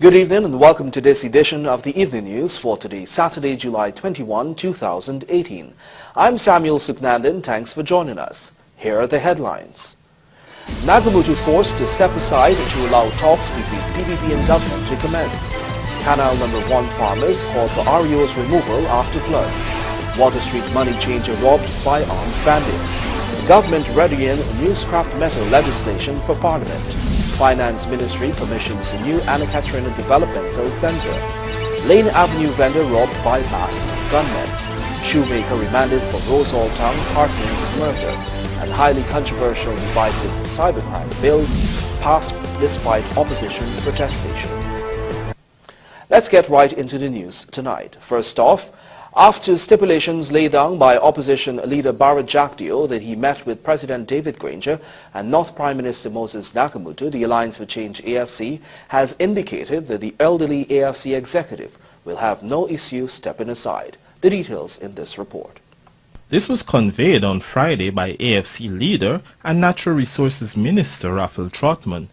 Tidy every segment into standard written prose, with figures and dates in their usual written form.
Good evening and welcome to this edition of the Evening News for today, Saturday, July 21, 2018. I'm Samuel Supnandan. Thanks for joining us. Here are the headlines. Nagamutu forced to step aside to allow talks between PPP and government to commence. Canal number 1 farmers called for REO's removal after floods. Water Street money changer robbed by armed bandits. The government readying new scrap metal legislation for Parliament. Finance Ministry commissions a new Anna Katrina Developmental Centre. Lane Avenue vendor robbed by masked gunmen. Shoemaker remanded for Rosal Town partner's murder. And highly controversial divisive cybercrime bills passed despite opposition protestation. Let's get right into the news tonight. First off, after stipulations laid down by opposition leader Bharat Jagdeo that he met with President David Granger and North Prime Minister Moses Nagamutu, the Alliance for Change AFC has indicated that the elderly AFC executive will have no issue stepping aside. The details in this report. This was conveyed on Friday by AFC leader and Natural Resources Minister Raphael Trotman.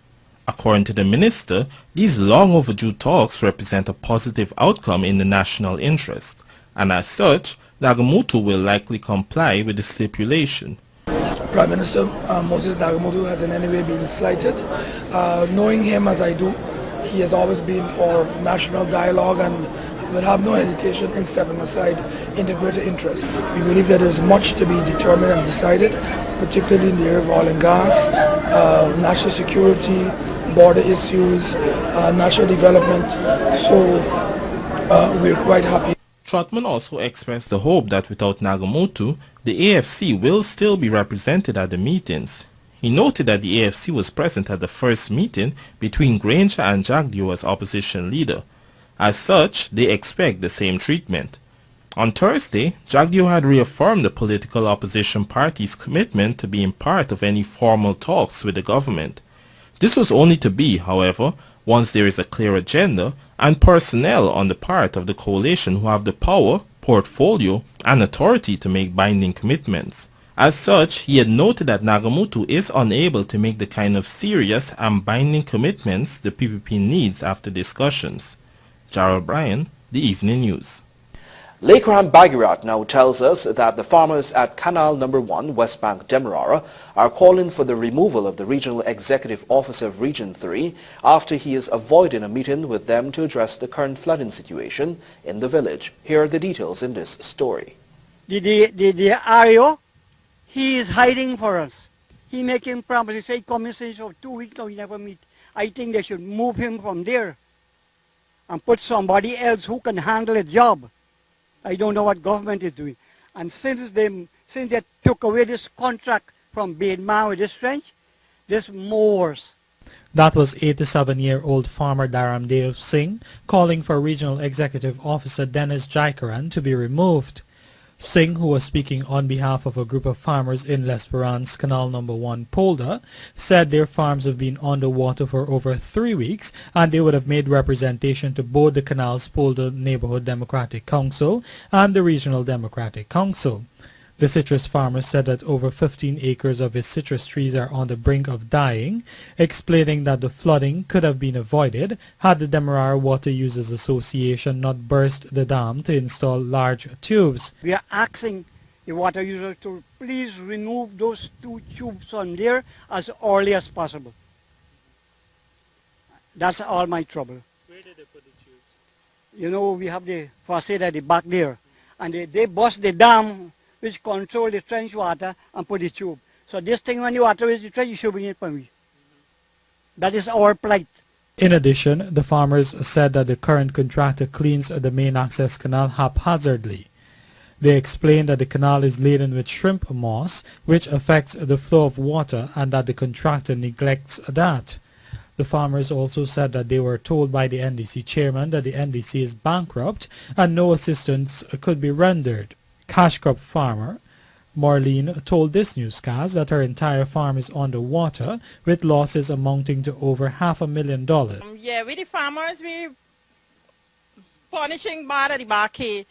According to the minister, these long overdue talks represent a positive outcome in the national interest, and as such, Nagamutu will likely comply with the stipulation. Prime Minister Moses Nagamutu has in any way been slighted. Knowing him as I do, he has always been for national dialogue and will have no hesitation in stepping aside in the greater interest. We believe that there is much to be determined and decided, particularly in the area of oil and gas, national security, border issues, national development. So we're quite happy. Trotman also expressed the hope that without Nagamutu, the AFC will still be represented at the meetings. He noted that the AFC was present at the first meeting between Granger and Jagdeo as opposition leader. As such, they expect the same treatment. On Thursday, Jagdeo had reaffirmed the political opposition party's commitment to being part of any formal talks with the government. This was only to be, however, once there is a clear agenda and personnel on the part of the coalition who have the power, portfolio, and authority to make binding commitments. As such, he had noted that Nagamutu is unable to make the kind of serious and binding commitments the PPP needs after discussions. Gerald Bryan, The Evening News. Lekram Bagirat now tells us that the farmers at Canal number 1, West Bank Demerara, are calling for the removal of the Regional Executive Officer of Region 3 after he is avoiding a meeting with them to address the current flooding situation in the village. Here are the details in this story. The REO, he is hiding for us. He making promises, say commissions of 2 weeks now he never meet. I think they should move him from there and put somebody else who can handle a job. I don't know what government is doing. And since they took away this contract from Baidman with this trench, this moors. That was 87-year-old farmer Dharamdev Singh calling for Regional Executive Officer Dennis Jaikaran to be removed. Singh, who was speaking on behalf of a group of farmers in L'Esperance Canal number 1 Polder, said their farms have been underwater for over 3 weeks and they would have made representation to both the Canal's Polder Neighborhood Democratic Council and the Regional Democratic Council. The citrus farmer said that over 15 acres of his citrus trees are on the brink of dying, explaining that the flooding could have been avoided had the Demerara Water Users Association not burst the dam to install large tubes. We are asking the water users to please remove those 2 tubes on there as early as possible. That's all my trouble. Where did they put the tubes? You know, we have the facade at the back there, and they bust the dam which control the trench water and put the tube. So this thing, when the water is the trench, you should bring it for me. That is our plight. In addition, the farmers said that the current contractor cleans the main access canal haphazardly. They explained that the canal is laden with shrimp moss, which affects the flow of water, and that the contractor neglects that. The farmers also said that they were told by the NDC chairman that the NDC is bankrupt and no assistance could be rendered. Cash crop farmer Marlene told this newscast that her entire farm is underwater with losses amounting to over $500,000. Yeah, with the farmers, we punishing bad at the back here.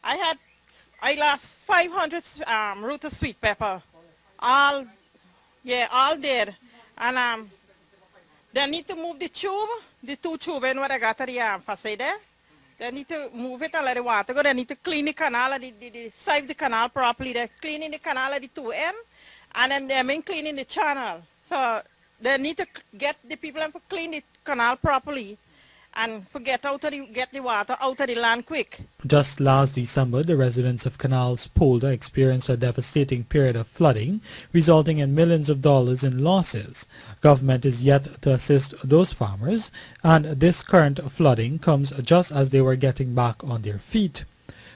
I lost 500 root of sweet pepper, all dead, and They need to move the tube, the two tube and what I got at the facade there. They need to move it and let the water go. They need to clean the canal, sieve the canal properly. They're cleaning the canal at the 2M and then they're cleaning the channel. So they need to get the people and clean the canal properly and get the water out of the land quick. Just last December, the residents of Canals Polder experienced a devastating period of flooding, resulting in millions of dollars in losses. Government is yet to assist those farmers, and this current flooding comes just as they were getting back on their feet.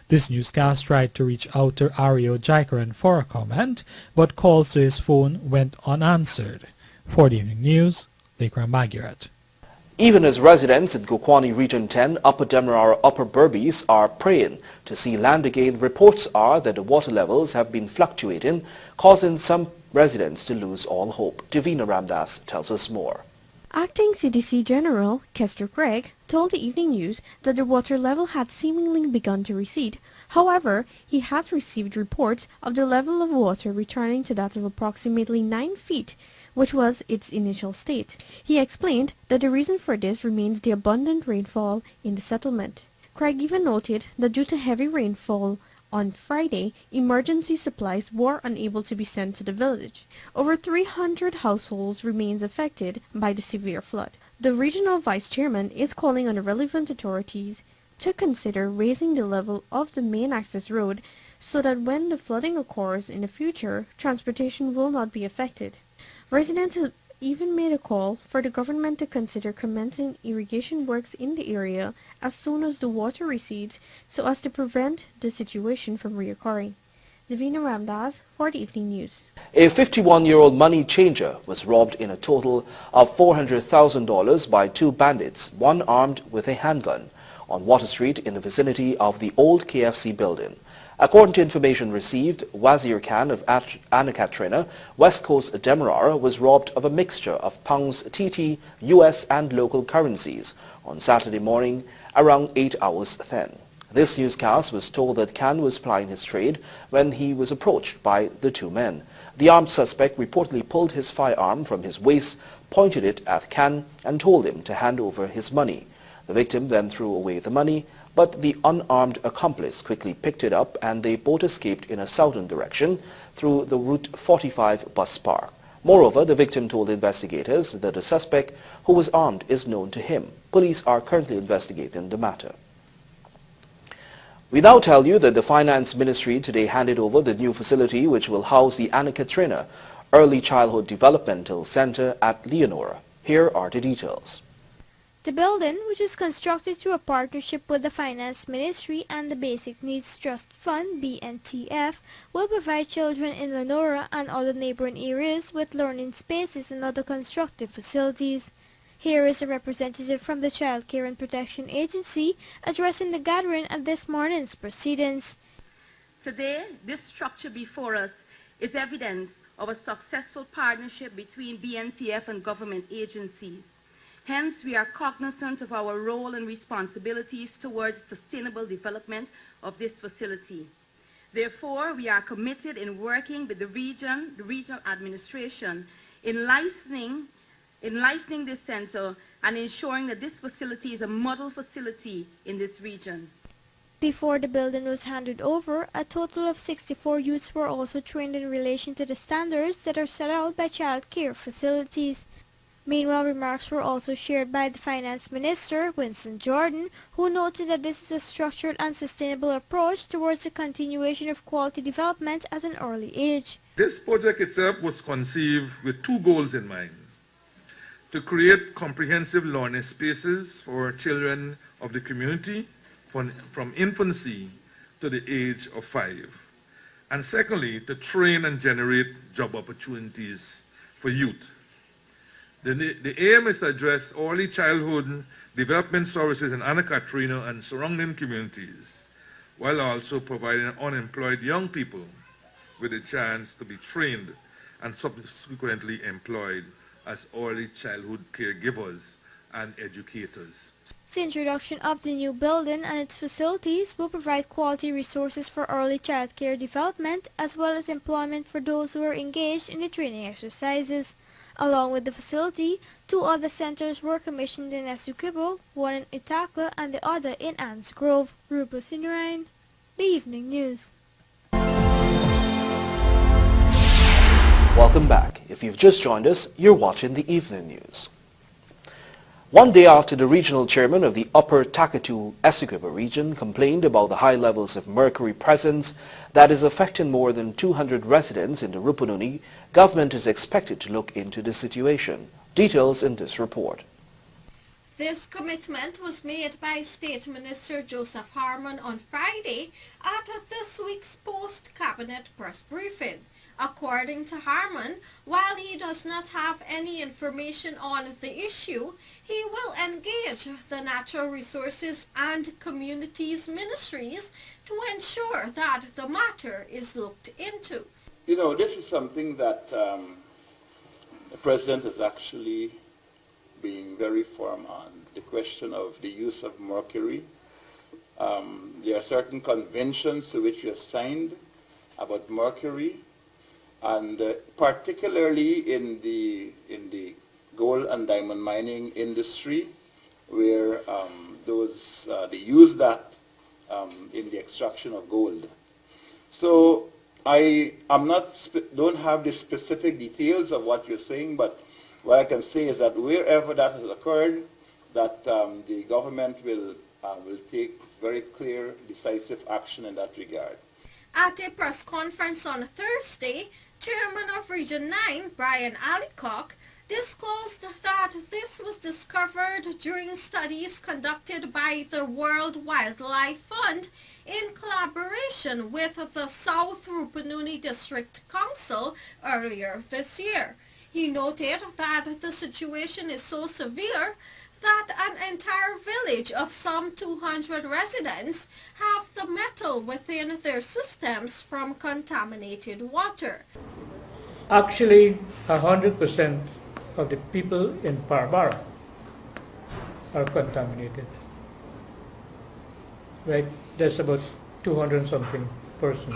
This newscast tried to reach out to Ario Jaikaran for a comment, but calls to his phone went unanswered. For the Evening News, Lekram Bagirat. Even as residents in Kwakwani Region 10, Upper Demerara, Upper Berbice are praying to see land again, reports are that the water levels have been fluctuating, causing some residents to lose all hope. Davina Ramdas tells us more. Acting CDC General Kester Craig told the Evening News that the water level had seemingly begun to recede. However, he has received reports of the level of water returning to that of approximately 9 feet, which was its initial state. He explained that the reason for this remains the abundant rainfall in the settlement. Craig even noted that due to heavy rainfall on Friday, emergency supplies were unable to be sent to the village. Over 300 households remains affected by the severe flood. The regional vice chairman is calling on the relevant authorities to consider raising the level of the main access road so that when the flooding occurs in the future, transportation will not be affected. Residents have even made a call for the government to consider commencing irrigation works in the area as soon as the water recedes so as to prevent the situation from reoccurring. Davina Ramdas for the Evening News. A 51-year-old money changer was robbed in a total of $400,000 by two bandits, one armed with a handgun, on Water Street in the vicinity of the old KFC building. According to information received, Wazir Khan of Anakatrina, West Coast Demerara, was robbed of a mixture of pounds, TT, US and local currencies on Saturday morning around 8 hours then. This newscast was told that Khan was plying his trade when he was approached by the two men. The armed suspect reportedly pulled his firearm from his waist, pointed it at Khan and told him to hand over his money. The victim then threw away the money, but the unarmed accomplice quickly picked it up and they both escaped in a southern direction through the Route 45 bus park. Moreover, the victim told investigators that the suspect, who was armed, is known to him. Police are currently investigating the matter. We now tell you that the Finance Ministry today handed over the new facility which will house the Anakatrina Early Childhood Developmental Center at Leonora. Here are the details. The building, which is constructed through a partnership with the Finance Ministry and the Basic Needs Trust Fund (BNTF), will provide children in Lenora and other neighboring areas with learning spaces and other constructive facilities. Here is a representative from the Child Care and Protection Agency addressing the gathering at this morning's proceedings. Today, this structure before us is evidence of a successful partnership between BNTF and government agencies. Hence, we are cognizant of our role and responsibilities towards sustainable development of this facility. Therefore, we are committed in working with the regional administration, in licensing this center and ensuring that this facility is a model facility in this region. Before the building was handed over, a total of 64 youths were also trained in relation to the standards that are set out by child care facilities. Meanwhile, remarks were also shared by the Finance Minister, Winston Jordan, who noted that this is a structured and sustainable approach towards the continuation of quality development at an early age. This project itself was conceived with two goals in mind: to create comprehensive learning spaces for children of the community from infancy to the age of 5, and secondly, to train and generate job opportunities for youth. The aim is to address early childhood development services in Anakatrina and surrounding communities, while also providing unemployed young people with a chance to be trained and subsequently employed as early childhood caregivers and educators. The introduction of the new building and its facilities will provide quality resources for early child care development as well as employment for those who are engaged in the training exercises. Along with the facility, 2 other centers were commissioned in Essequibo, one in Ithaca and the other in Anns Grove. Rupa Sinarayan, The Evening News. Welcome back. If you've just joined us, you're watching the Evening News. One day after the regional chairman of the Upper Takatu Essequibo region complained about the high levels of mercury presence that is affecting more than 200 residents in the Rupununi, government is expected to look into the situation. Details in this report. This commitment was made by State Minister Joseph Harmon on Friday at this week's post-cabinet press briefing. According to Harmon, while he does not have any information on the issue, he will engage the Natural Resources and Communities Ministries to ensure that the matter is looked into. You know, this is something that the President is actually being very firm on, the question of the use of mercury. There are certain conventions to which we have signed about mercury, and particularly in the gold and diamond mining industry, where they use that in the extraction of gold. So don't have the specific details of what you're saying, but what I can say is that wherever that has occurred, that the government will take very clear, decisive action in that regard. At a press conference on Thursday, Chairman of Region 9, Brian Allicock, disclosed that this was discovered during studies conducted by the World Wildlife Fund in collaboration with the South Rupununi District Council earlier this year. He noted that the situation is so severe that an entire village of some 200 residents have the metal within their systems from contaminated water. Actually, 100% of the people in Barbara are contaminated. Right? There's about 200 something persons.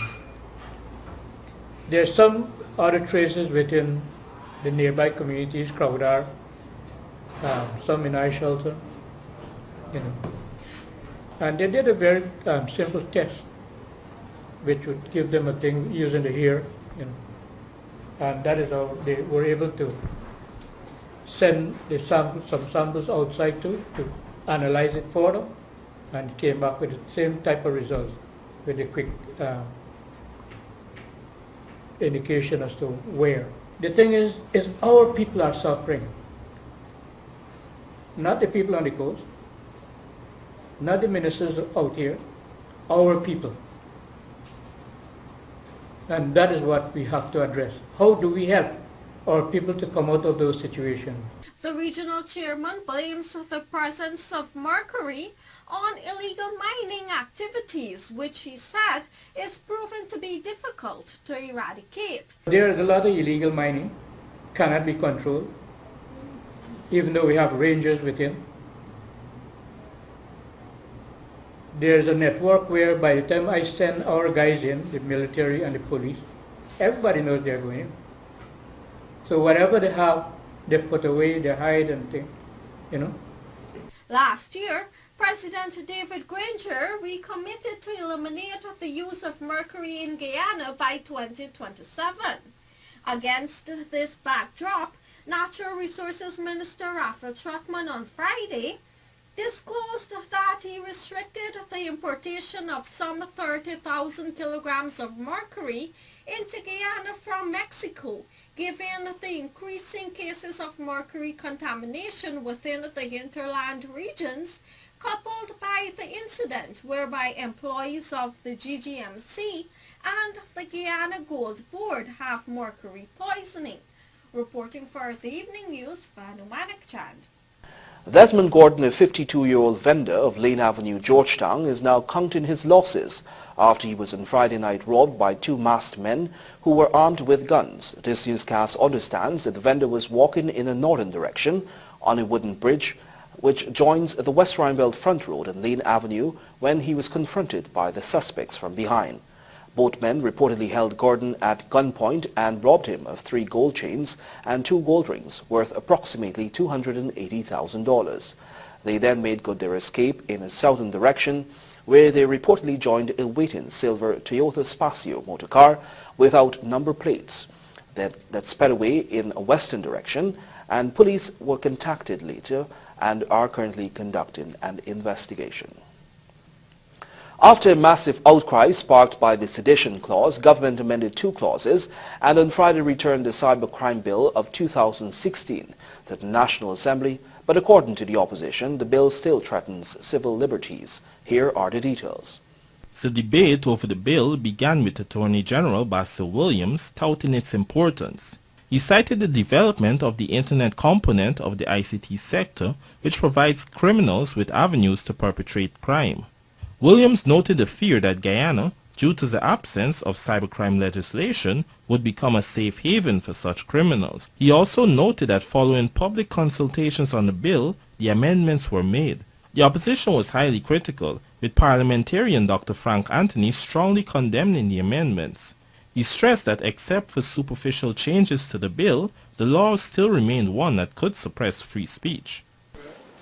There's some other traces within the nearby communities, Crowdar, some in I shelter, you know. And they did a very simple test, which would give them a thing using the hair, you know. And that is how they were able to send some samples outside to analyze it further, and came back with the same type of results, with a quick indication as to where. The thing is our people are suffering. Not the people on the coast, not the ministers out here, our people. And that is what we have to address. How do we help our people to come out of those situations? The regional chairman blames the presence of mercury on illegal mining activities, which he said is proven to be difficult to eradicate. There is a lot of illegal mining, cannot be controlled, even though we have rangers within. There's a network where by the time I send our guys in, the military and the police, everybody knows they're going in. So whatever they have, they put away, they hide and things, you know. Last year, President David Granger recommitted to eliminate the use of mercury in Guyana by 2027. Against this backdrop, Natural Resources Minister Rafael Trotman on Friday disclosed that he restricted the importation of some 30,000 kilograms of mercury into Guyana from Mexico, given the increasing cases of mercury contamination within the hinterland regions, coupled by the incident whereby employees of the GGMC and the Guyana Gold Board have mercury poisoning. Reporting for the Evening News, Vanu Manikchand. Desmond Gordon, a 52-year-old vendor of Lane Avenue, Georgetown, is now counting his losses after he was on Friday night robbed by 2 masked men who were armed with guns. This newscast understands that the vendor was walking in a northern direction on a wooden bridge which joins the West Rhinebelt Front Road and Lane Avenue when he was confronted by the suspects from behind. Both men reportedly held Gordon at gunpoint and robbed him of 3 gold chains and 2 gold rings worth approximately $280,000. They then made good their escape in a southern direction, where they reportedly joined a waiting silver Toyota Spacio motor car without number plates that sped away in a western direction, and police were contacted later and are currently conducting an investigation. After a massive outcry sparked by the sedition clause, government amended 2 clauses and on Friday returned the Cybercrime Bill of 2016 to the National Assembly, but according to the opposition, the bill still threatens civil liberties. Here are the details. The debate over the bill began with Attorney General Basil Williams touting its importance. He cited the development of the Internet component of the ICT sector, which provides criminals with avenues to perpetrate crime. Williams noted the fear that Guyana, due to the absence of cybercrime legislation, would become a safe haven for such criminals. He also noted that following public consultations on the bill, the amendments were made. The opposition was highly critical, with parliamentarian Dr. Frank Anthony strongly condemning the amendments. He stressed that except for superficial changes to the bill, the law still remained one that could suppress free speech.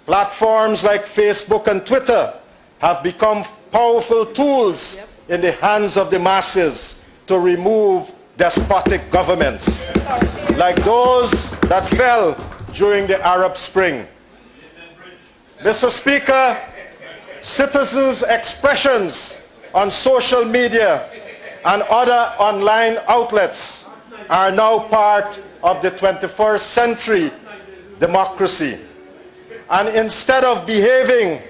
Platforms like Facebook and Twitter have become powerful tools in the hands of the masses to remove despotic governments, like those that fell during the Arab Spring. Mr. Speaker, citizens' expressions on social media and other online outlets are now part of the 21st century democracy. And instead of behaving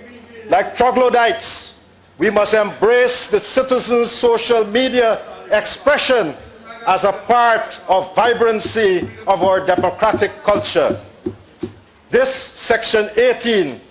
like troglodytes, we must embrace the citizens' social media expression as a part of vibrancy of our democratic culture. This Section 18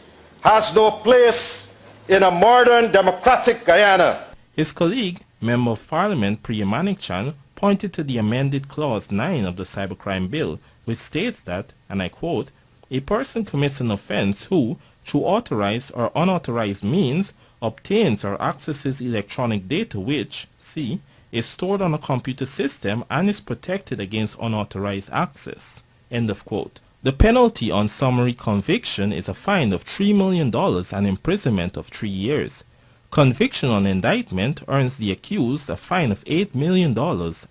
has no place in a modern democratic Guyana. His colleague, Member of Parliament Priya Manikchan, pointed to the amended Clause 9 of the Cybercrime Bill, which states that, and I quote, "A person commits an offense who, through authorized or unauthorized means, obtains or accesses electronic data which, c, is stored on a computer system and is protected against unauthorized access." End of quote. The penalty on summary conviction is a fine of $3 million and imprisonment of 3 years. Conviction on indictment earns the accused a fine of $8 million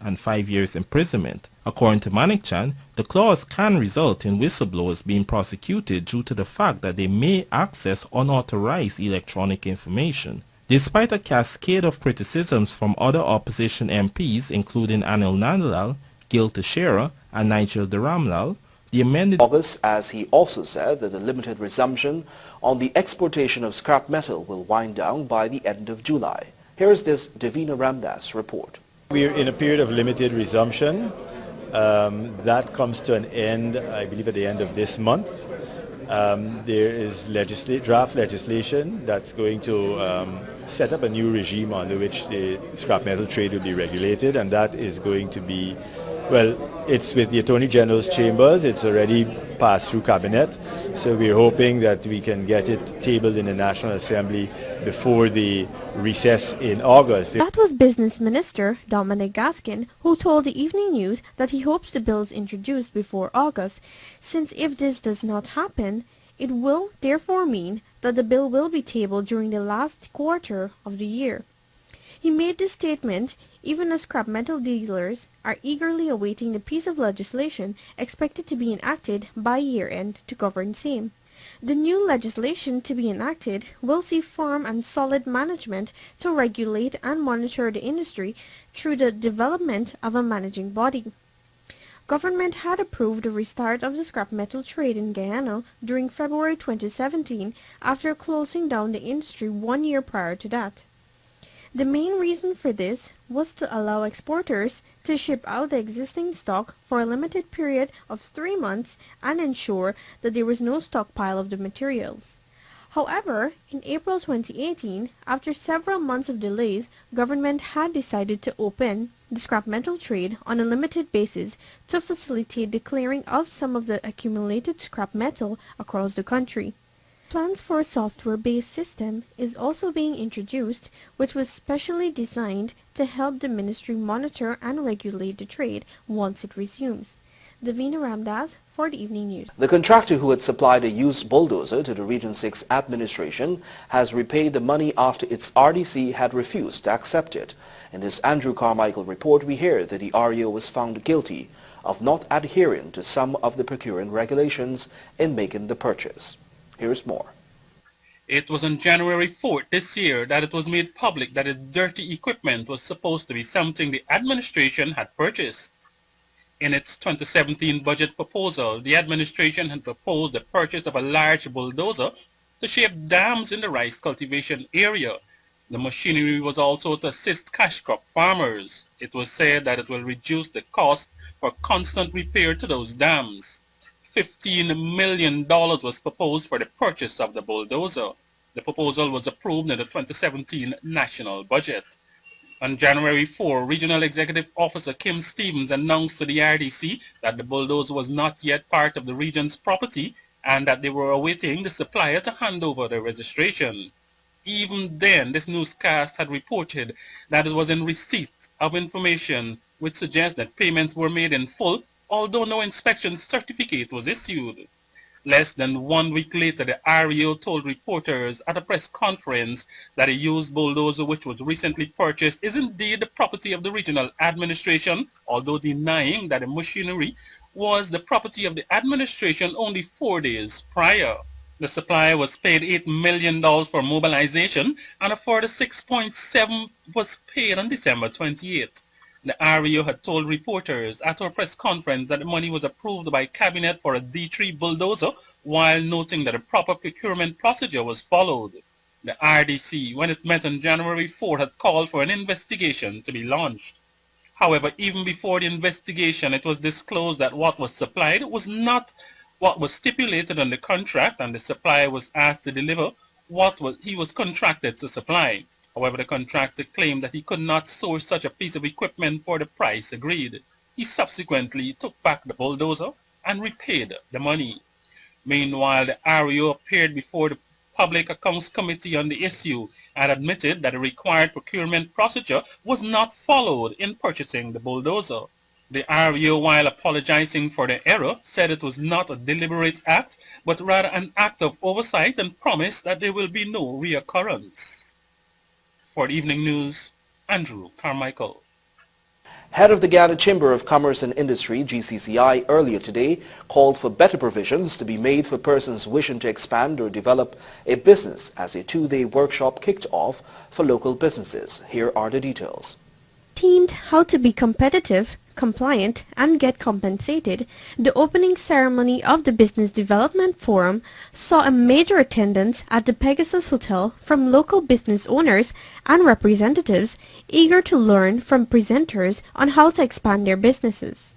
and 5 years imprisonment. According to Manikchan, the clause can result in whistleblowers being prosecuted due to the fact that they may access unauthorized electronic information. Despite a cascade of criticisms from other opposition MPs including Anil Nandlal, Gil Teixeira and Nigel Dharamlal, the amended August, as he also said that the limited resumption on the exportation of scrap metal will wind down by the end of July. Here is this Davina Ramdas report. We are in a period of limited resumption. That comes to an end, I believe, at the end of this month. There is draft legislation that's going to set up a new regime under which the scrap metal trade will be regulated, and that is going to be, well, it's with the Attorney General's chambers. It's already passed through Cabinet, so we're hoping that we can get it tabled in the National Assembly before the recess in August. That was Business Minister Dominic Gaskin, who told the Evening News that he hopes the bill is introduced before August, since if this does not happen, it will therefore mean that the bill will be tabled during the last quarter of the year. He made this statement even as scrap metal dealers are eagerly awaiting the piece of legislation expected to be enacted by year-end to govern same. The new legislation to be enacted will see firm and solid management to regulate and monitor the industry through the development of a managing body. Government had approved the restart of the scrap metal trade in Guyana during February 2017 after closing down the industry 1 year prior to that. The main reason for this was to allow exporters to ship out the existing stock for a limited period of 3 months and ensure that there was no stockpile of the materials. However, in April 2018, after several months of delays, government had decided to open the scrap metal trade on a limited basis to facilitate the clearing of some of the accumulated scrap metal across the country. Plans for a software-based system is also being introduced, which was specially designed to help the ministry monitor and regulate the trade once it resumes. Davina Ramdas for the Evening News. The contractor who had supplied a used bulldozer to the Region 6 administration has repaid the money after its RDC had refused to accept it. In this Andrew Carmichael report, we hear that the REO was found guilty of not adhering to some of the procuring regulations in making the purchase. Here's more. It was on January 4th this year that it was made public that the dirty equipment was supposed to be something the administration had purchased. In its 2017 budget proposal, the administration had proposed the purchase of a large bulldozer to shape dams in the rice cultivation area. The machinery was also to assist cash crop farmers. It was said that it will reduce the cost for constant repair to those dams. $15 million was proposed for the purchase of the bulldozer. The proposal was approved in the 2017 national budget. On January 4, Regional Executive Officer Kim Stevens announced to the RDC that the bulldozer was not yet part of the region's property and that they were awaiting the supplier to hand over the registration. Even then, this newscast had reported that it was in receipt of information which suggests that payments were made in full, although no inspection certificate was issued. Less than 1 week later, the REO told reporters at a press conference that a used bulldozer which was recently purchased is indeed the property of the regional administration, although denying that the machinery was the property of the administration only 4 days prior. The supplier was paid $8 million for mobilization, and a further $6.7 was paid on December 28th. The REO had told reporters at our press conference that the money was approved by Cabinet for a D3 bulldozer, while noting that a proper procurement procedure was followed. The RDC, when it met on January 4, had called for an investigation to be launched. However, even before the investigation, it was disclosed that what was supplied was not what was stipulated on the contract, and the supplier was asked to deliver what he was contracted to supply. However, the contractor claimed that he could not source such a piece of equipment for the price agreed. He subsequently took back the bulldozer and repaid the money. Meanwhile, the REO appeared before the Public Accounts Committee on the issue and admitted that the required procurement procedure was not followed in purchasing the bulldozer. The REO, while apologizing for the error, said it was not a deliberate act, but rather an act of oversight, and promised that there will be no reoccurrence. For the Evening News, Andrew Carmichael. Head of the Guyana Chamber of Commerce and Industry, GCCI, earlier today called for better provisions to be made for persons wishing to expand or develop a business as a 2-day workshop kicked off for local businesses. Here are the details. Themed How to Be Competitive, Compliant and Get Compensated, the opening ceremony of the Business Development Forum saw a major attendance at the Pegasus Hotel from local business owners and representatives eager to learn from presenters on how to expand their businesses.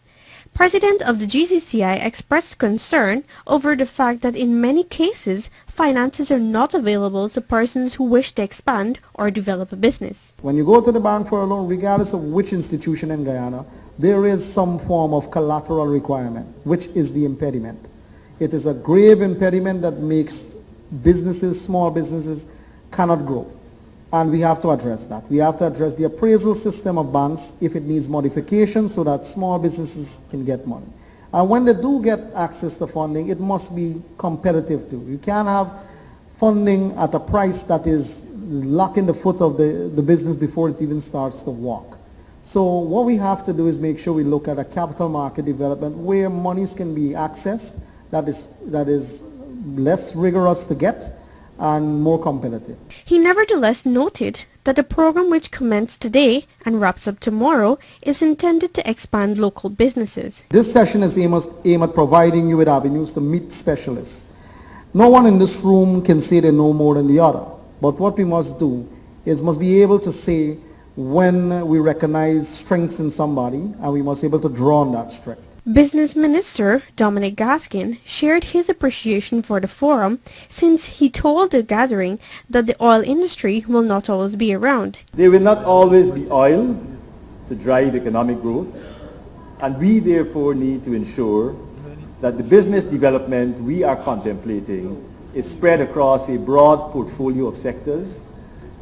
President of the GCCI expressed concern over the fact that in many cases, finances are not available to persons who wish to expand or develop a business. When you go to the bank for a loan, regardless of which institution in Guyana, there is some form of collateral requirement, which is the impediment. It is a grave impediment that makes businesses, small businesses, cannot grow. And we have to address that. We have to address the appraisal system of banks if it needs modification so that small businesses can get money. And when they do get access to funding, it must be competitive too. You can't have funding at a price that is locking the foot of the business before it even starts to walk. So what we have to do is make sure we look at a capital market development where monies can be accessed that is less rigorous to get and more competitive. He nevertheless noted that the program, which commenced today and wraps up tomorrow, is intended to expand local businesses. This session is aimed at providing you with avenues to meet specialists. No one in this room can say they know more than the other, but what we must do is must be able to say when we recognize strengths in somebody, and we must be able to draw on that strength. Business Minister Dominic Gaskin shared his appreciation for the forum since he told the gathering that the oil industry will not always be around. There will not always be oil to drive economic growth, and we therefore need to ensure that the business development we are contemplating is spread across a broad portfolio of sectors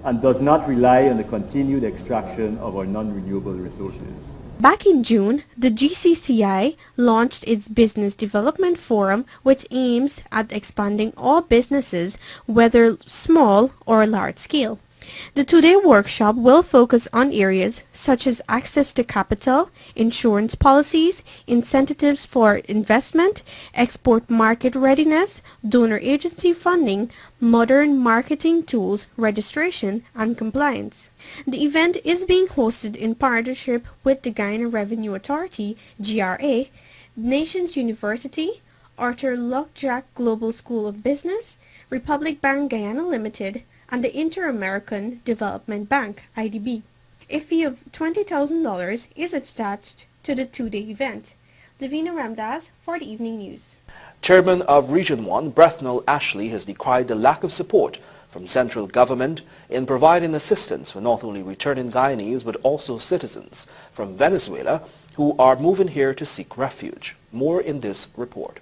and does not rely on the continued extraction of our non-renewable resources. Back in June, the GCCI launched its Business Development Forum, which aims at expanding all businesses, whether small or large scale. The two-day workshop will focus on areas such as access to capital, insurance policies, incentives for investment, export market readiness, donor agency funding, modern marketing tools, registration, and compliance. The event is being hosted in partnership with the Guyana Revenue Authority, GRA, Nations University, Arthur Lockjack Global School of Business, Republic Bank Guyana Limited, and the Inter-American Development Bank, IDB. A fee of $20,000 is attached to the two-day event. Davina Ramdas for the Evening News. Chairman of Region 1, Brethnell Ashley, has decried the lack of support from central government in providing assistance for not only returning Guyanese but also citizens from Venezuela who are moving here to seek refuge. More in this report.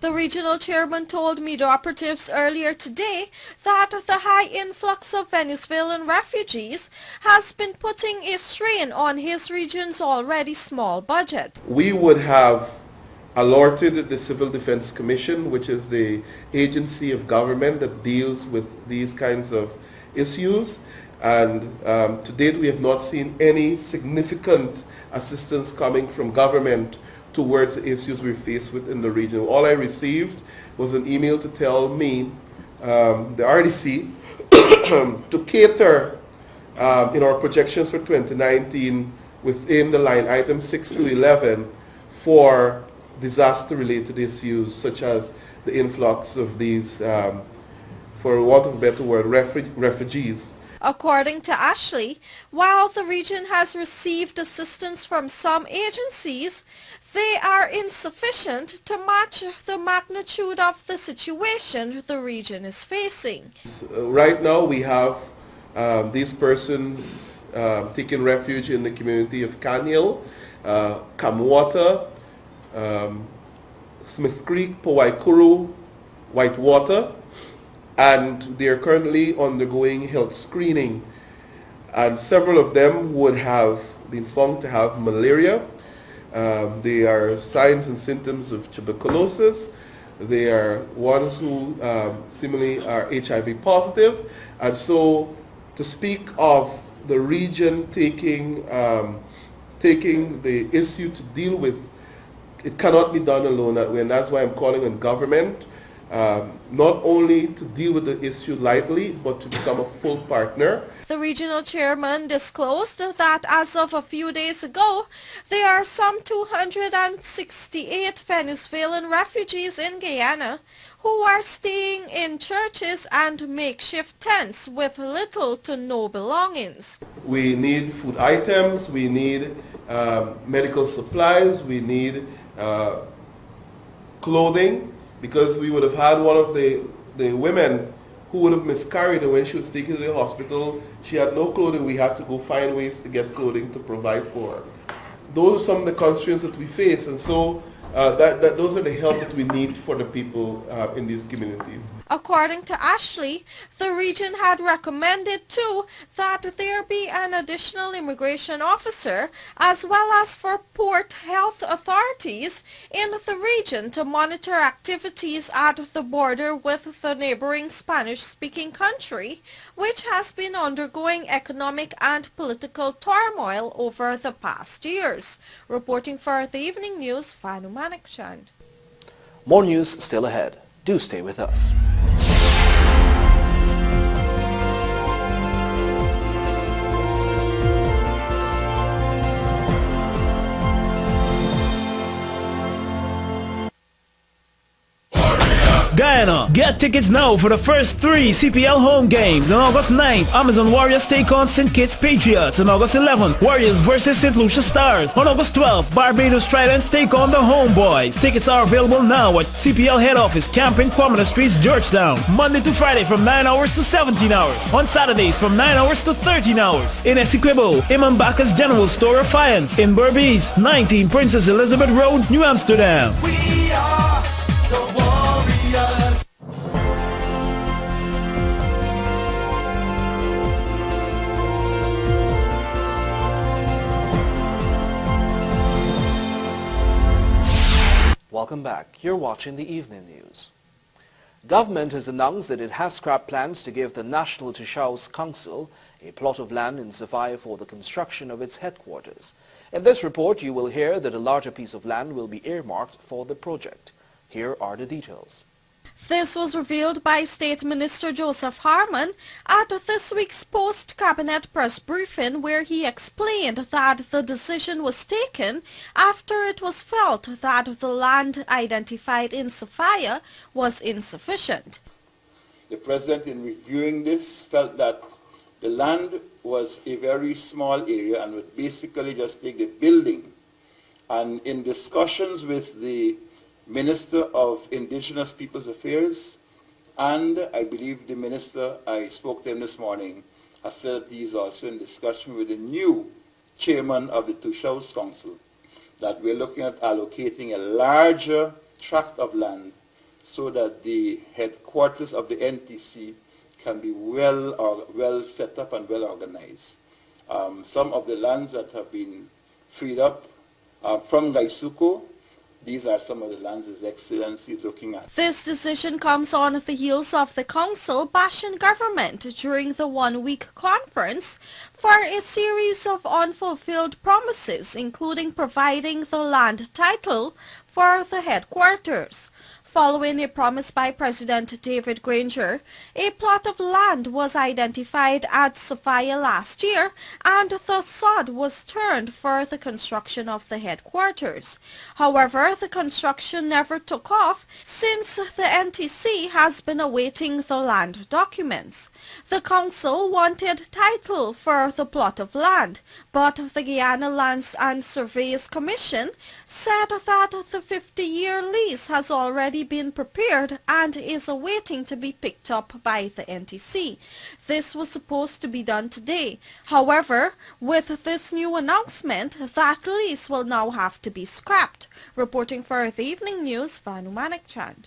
The regional chairman told media operatives earlier today that the high influx of Venezuelan refugees has been putting a strain on his region's already small budget. We would have alerted the Civil Defense Commission, which is the agency of government that deals with these kinds of issues, and to date we have not seen any significant assistance coming from government towards the issues we face with in the region. All I received was an email to tell me, the RDC, to cater in our projections for 2019 within the line item 6 to 11 for disaster-related issues such as the influx of these, for want of a better word, refugees. According to Ashley, while the region has received assistance from some agencies, they are insufficient to match the magnitude of the situation the region is facing. Right now we have these persons taking refuge in the community of Kanyil, Kamwata, Smith Creek, Powaikuru, Whitewater, and they are currently undergoing health screening. And several of them would have been found to have malaria. They are signs and symptoms of tuberculosis. They are ones who seemingly are HIV positive. And so to speak of the region taking the issue to deal with, it cannot be done alone, and that's why I'm calling on government not only to deal with the issue lightly, but to become a full partner. The regional chairman disclosed that as of a few days ago, there are some 268 Venezuelan refugees in Guyana who are staying in churches and makeshift tents with little to no belongings. We need food items, we need medical supplies, we need clothing, because we would have had one of the women who would have miscarried, and when she was taken to the hospital, she had no clothing. We had to go find ways to get clothing to provide for her. Those are some of the constraints that we face, and so those are the help that we need for the people in these communities. According to Ashley, the region had recommended too that there be an additional immigration officer as well as for port health authorities in the region to monitor activities at the border with the neighboring Spanish-speaking country, which has been undergoing economic and political turmoil over the past years. Reporting for the Evening News, Fanu Manekchand. More news still ahead. Do stay with us. Guyana, get tickets now for the first 3 CPL home games. On August 9th, Amazon Warriors take on St. Kitts Patriots. On August 11th, Warriors versus St. Lucia Stars. On August 12th, Barbados Tridents take on the Homeboys. Tickets are available now at CPL head office, Camp in Quamina Streets, Georgetown. Monday to Friday from 9 hours to 17 hours. On Saturdays from 9 hours to 13 hours. In Essequibo, Imam Baka's General Store of Faience. In Berbice, 19 Princess Elizabeth Road, New Amsterdam. We are the Warriors. Welcome back. You're watching the evening news. Government has announced that it has scrapped plans to give the National Tushaus Council a plot of land in Sophia for the construction of its headquarters. In this report, you will hear that a larger piece of land will be earmarked for the project. Here are the details. This was revealed by State Minister Joseph Harmon at this week's post-cabinet press briefing, where he explained that the decision was taken after it was felt that the land identified in Sophia was insufficient. The President, in reviewing this, felt that the land was a very small area and would basically just take the building. And in discussions with the Minister of Indigenous Peoples Affairs, and I believe the Minister, I spoke to him this morning, has said that he is also in discussion with the new chairman of the Tushaus Council, that we're looking at allocating a larger tract of land so that the headquarters of the NTC can be well set up and well organized. Some of the lands that have been freed up from Gaisuko, these are some of the lands His Excellency is looking at. This decision comes on the heels of the council bashing government during the one-week conference for a series of unfulfilled promises, including providing the land title for the headquarters. Following a promise by President David Granger, a plot of land was identified at Sophia last year, and the sod was turned for the construction of the headquarters. However, the construction never took off since the NTC has been awaiting the land documents. The council wanted title for the plot of land, but the Guyana Lands and Surveys Commission said that the 50-year lease has already been prepared and is awaiting to be picked up by the NTC. This was supposed to be done today. However, with this new announcement, that lease will now have to be scrapped. Reporting for the evening news, Vanu Manikchand.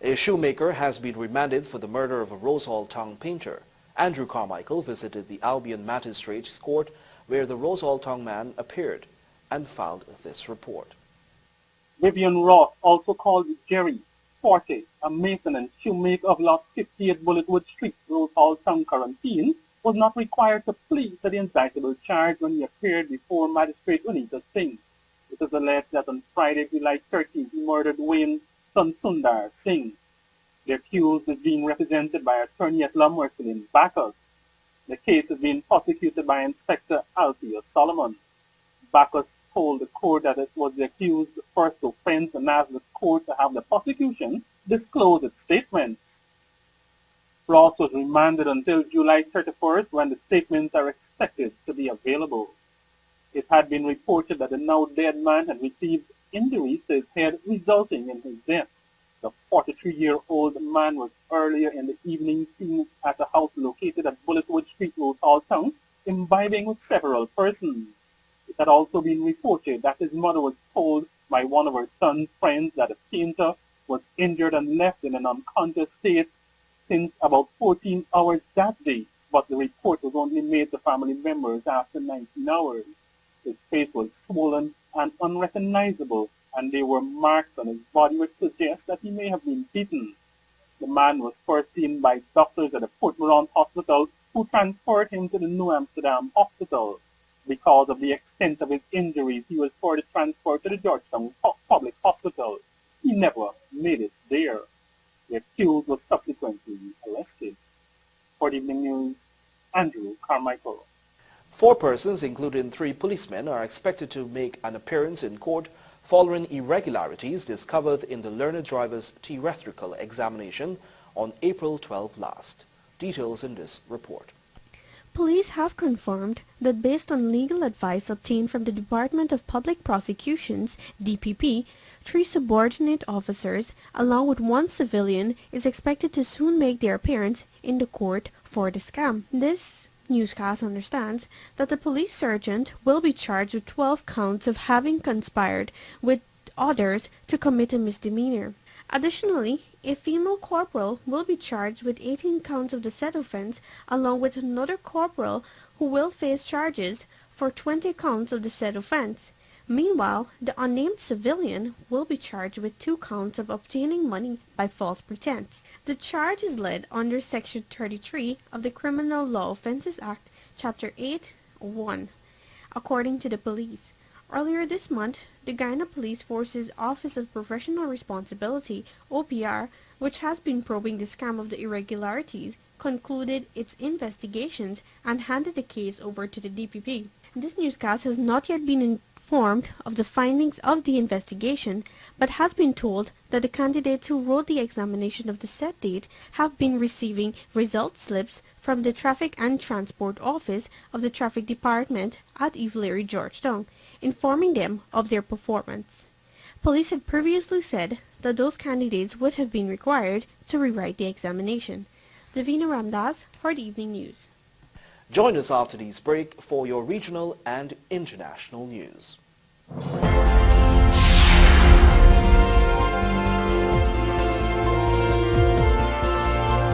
A shoemaker has been remanded for the murder of a Rose Hall Town painter. Andrew Carmichael visited the Albion Magistrates Court, where the Rose Hall Town man appeared, and filed this report. Vivian Ross, also called Jerry, 40, a mason and shoemaker of lot 58 Bulletwood Street, Rose Hall Town Quarantine, was not required to plead to the indictable charge when he appeared before Magistrate Unita Singh. It is alleged that on Friday, July 13th, he murdered Wayne Sundar Singh. The accused is being represented by attorney at law Merceline Bacchus. The case is being prosecuted by Inspector Althea Solomon. Bacchus told the court that it was the accused's first offense and asked the court to have the prosecution disclose its statements. Ross was remanded until July 31st, when the statements are expected to be available. It had been reported that the now dead man had received injuries to his head, resulting in his death. The 43-year-old man was earlier in the evening seen at a house located at Bulletwood Street, Rose Hall Town, imbibing with several persons. It had also been reported that his mother was told by one of her son's friends that the painter was injured and left in an unconscious state since about 14 hours that day, but the report was only made to family members after 19 hours. His face was swollen and unrecognizable, and there were marks on his body which suggest that he may have been beaten. The man was first seen by doctors at the Port Moran Hospital, who transferred him to the New Amsterdam Hospital. Because of the extent of his injuries, he was further transferred to the Georgetown Public Hospital. He never made it there. The accused was subsequently arrested. For the evening news, Andrew Carmichael. 4 persons, including 3 policemen, are expected to make an appearance in court following irregularities discovered in the learner driver's theoretical examination on April 12 last. Details in this report. Police have confirmed that based on legal advice obtained from the Department of Public Prosecutions, DPP, 3 subordinate officers, along with 1 civilian, is expected to soon make their appearance in the court for the scam. This newscast understands that the police sergeant will be charged with 12 counts of having conspired with others to commit a misdemeanor. Additionally, a female corporal will be charged with 18 counts of the said offense, along with another corporal who will face charges for 20 counts of the said offense. Meanwhile, the unnamed civilian will be charged with 2 counts of obtaining money by false pretense. The charge is led under Section 33 of the Criminal Law Offences Act, Chapter 8(1), according to the police. Earlier this month, the Guyana Police Force's Office of Professional Responsibility, OPR, which has been probing the scam of the irregularities, concluded its investigations and handed the case over to the DPP. This newscast has not yet been informed of the findings of the investigation, but has been told that the candidates who wrote the examination of the set date have been receiving result slips from the Traffic and Transport Office of the Traffic Department at Evelary, Georgetown, informing them of their performance. Police had previously said that those candidates would have been required to rewrite the examination. Davina Ramdas for the Evening News. Join us after this break for your regional and international news.